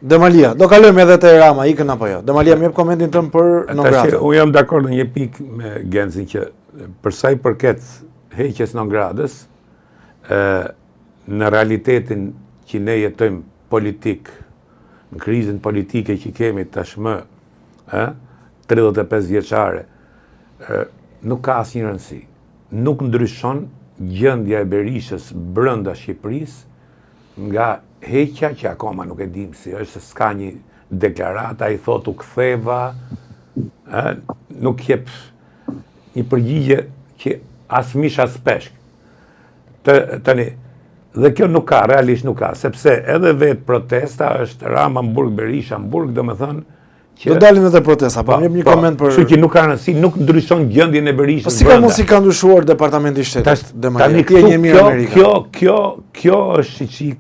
Demalia, do kalojmë edhe te Rama, ikën apo jo? Demalia, më jep komentin tëm për non-gradën. Unë jam dakord në një pikë me Gencin që për sa i përket heqjes non-gradës, në realitetin që ne jetojmë politik, në krizën politike që kemi tashmë, 35 vjeçare, nuk ka asnjë rëndësi. Nuk ndryshon gjendja e Berishës brenda Shqipërisë nga heqja që akoma nuk e dim si është, s'ka një deklarata, i thot u ktheva, nuk jep një përgjigje që as mish as peshk. Tani, dhe kjo nuk ka, realisht nuk ka, sepse edhe vetë protesta është Rama Mburg, Berisha Mburg, do me thënë, do dalin edhe protesta, po jep një koment për... Kështu që nuk ka rëndësi, nuk ndryshon gjendjen e Berishës. Po si ka mos i ka ndryshuar Departamenti i Shtetit? Tani kjo është çik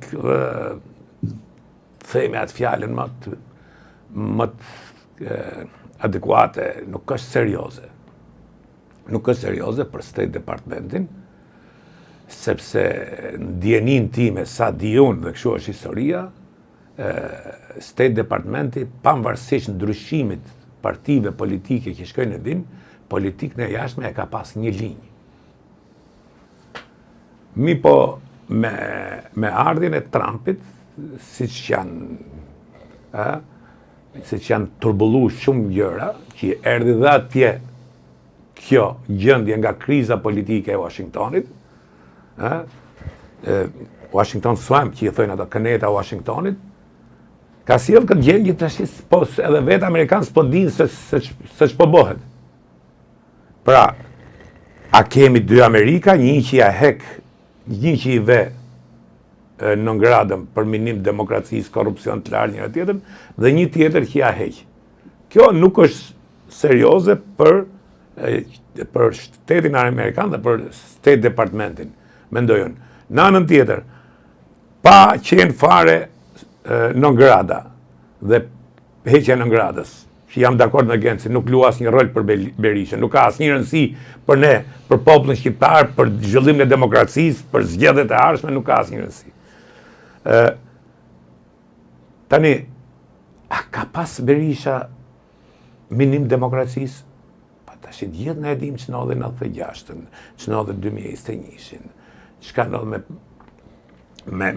themi atë fjalën më adekuate, nuk është serioze. Nuk është serioze për State Departmentin, sepse ndjenin time sa di unë dhe kështu është historia, State Departmenti, pavarësisht ndryshimit partive politike që shkojnë në vim, politikën e jashtme e ka pas një linjë. Mi po me ardhjen e Trumpit, siç janë turbullu shumë gjëra, që erdhi dhe atje kjo gjendje nga kriza politike e Washingtonit, Washington Swamp, që i thojnë ato këneta Washingtonit, ka sjell këtë gjendje tash, edhe vetë Amerikanë s'po dinë se ç'po bëhet. Pra, a kemi dy Amerika, një që ja hek, një që i ve non-gradën për minim demokracisë, korrupsion të lartë njëra tjetrën, dhe një tjetër që ja heq. Kjo nuk është serioze për shtetin amerikan dhe për State Departmentin, mendoj unë. Në anën tjetër, pa qenë fare non-grada dhe heqja non-gradës, që jam dakord me Gencin, nuk lua asnjë rol për Berishën, nuk ka asnjë rëndësi për ne, për popullin shqiptar, për zhvillimin e demokracisë, për zgjedhjet e ardhshme, nuk ka asnjë rëndësi. Tani, a ka pas Berisha minim demokracisë? Pa tash gjithë ne e dim ç'ndodhi në 96-ën, ç'ndodhi 2021-shin, ç'ka ndodhur me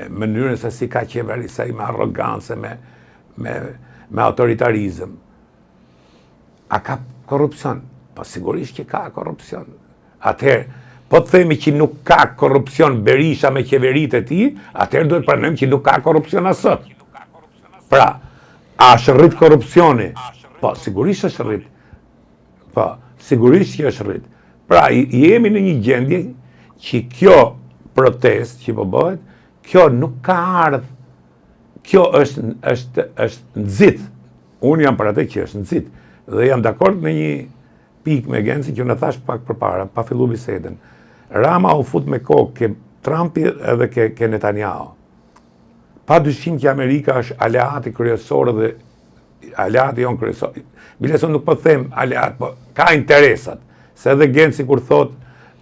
mënyrën se si ka qeverisë, me arrogancë, me autoritarizëm. A ka korrupsion? Po sigurisht që ka korrupsion. Atëherë, po të themi që nuk ka korrupsion Berisha me qeveritë e tij, atëherë duhet pranojmë që nuk ka korrupsion as sot. Pra, a është rrit korrupsioni? Po, sigurisht është rrit. Po, sigurisht që është rrit. Pra, jemi në një gjendje që kjo protest që po bëhet, kjo nuk ka ardhur. Kjo është nxit. Unë jam për atë që është nxit. Dhe jam dakord në një pikë me Gencin që në thash pak përpara, pa fillu bisedën. Rama u fut me kokë ke Trumpi edhe ke Netanyahu. Pa dyshim që Amerika është aleati kryesor dhe aleati jon kryesor. Bileson nuk po them aleat, po ka interesat. Se edhe Genci kur thot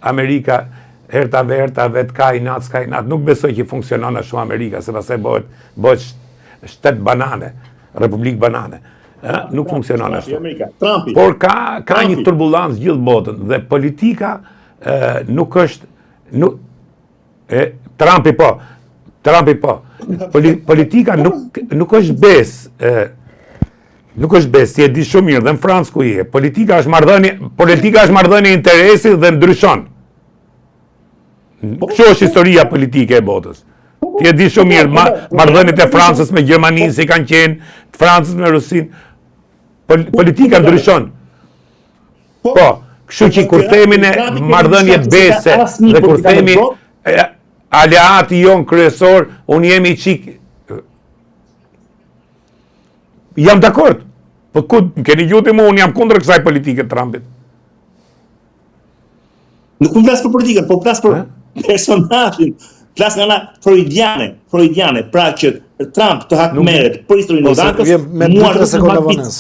Amerika herta vet ka inat, s'ka inat, nuk besoj që funksionon ashtu Amerika, se pastaj bëhet shtet banane, republik banane. Nuk funksionon ashtu. Por ka një turbullancë gjithë botën dhe politika nuk është Trumpi po. Politika nuk është besë. Nuk është besë, ti e di shumë mirë, dhe në Francë ku je. Politika është marrëdhënie interesi dhe ndryshon. Kështu është historia politike e botës. Ti e di shumë mirë, marrëdhëniet e Francës me Gjermaninë si kanë qenë, Francës me Rusinë. Politika ndryshon. Po, kështu që kur themi ne marrëdhënie bese dhe kur themi aleati jon kryesor, unë jemi çik jam dakord. Po ku keni gjuti mua, unë jam kundër kësaj politike të Trumpit. Nuk flas për politikën, po flas për personazhin. Flas nga ana freudiane, pra që Trump të hakmerret për historinë e Irakut, mua 3 sekonda vones.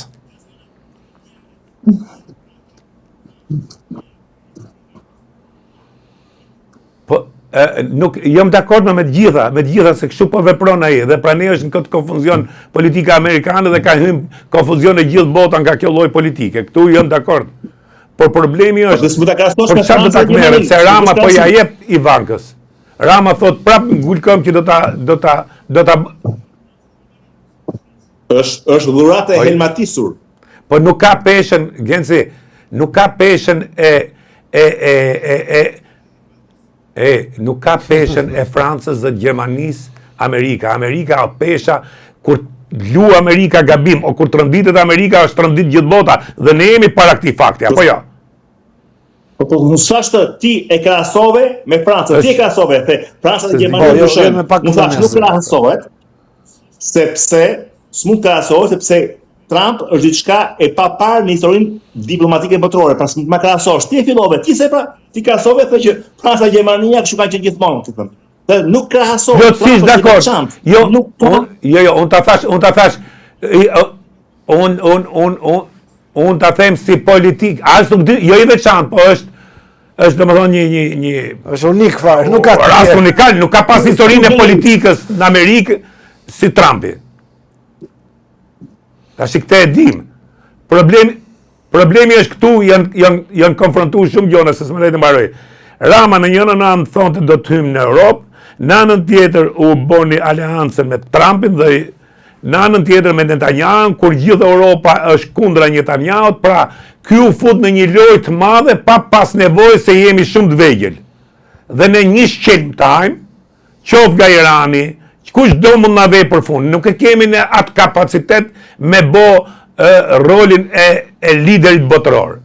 nuk jam dakord me të gjitha se kështu po vepron ai dhe pra ne është në këtë konfuzion politika amerikane dhe ka hyrë konfuzion e gjithë bota nga kjo lloj politike. Këtu jam dakord. Por problemi është për çfarë do ta merret se Rama po ja jep Ivankës. Rama thot prap ngul këmbë që do ta është dhuratë e helmatisur. Po nuk ka peshën, Genci, nuk ka peshën nuk ka peshën e Francës dhe Gjermanisë Amerika. Amerika o pesha kur lu Amerika gabim o kur trënditet Amerika është trëndit gjithë bota dhe ne jemi para këtij fakti, apo jo? Po nuk thash ti e krahasove me Francën, ti e krahasove se Franca dhe Gjermania nuk krahasohet sepse s'mund krahasohet sepse Trump është diçka e paparë në historinë diplomatike botërore, pra s'mund ta krahasosh. Ti e fillove, ti krahasove thë që Franca dhe Gjermania kështu kanë qenë gjithmonë, ti thënë. Dhe nuk krahasohet. Jo, si dakord. Jo, unë ta thash, unë ta them si politik, as nuk di, jo i veçantë, po është domethënë një është unik fare, nuk ka rast unikal, nuk ka pas historinë e politikës në Amerikë si Trumpi. Tash këtë e dim. Problemi është këtu janë konfrontuar shumë gjona se s'më lejtë mbaroj. Rama në njënën anë thonte do të hymë në Europë, në anën tjetër u boni aleancën me Trumpin dhe në anën tjetër me Netanyahu, kur gjithë Europa është kundra Netanyahut, pra ky u fut në një lojë të madhe pa pas nevojë se jemi shumë të vegjël. Dhe në një shqetësim, qof nga Irani, kush do mund na vej për fund, nuk e kemi në atë kapacitet me bo rolin e liderit botëror.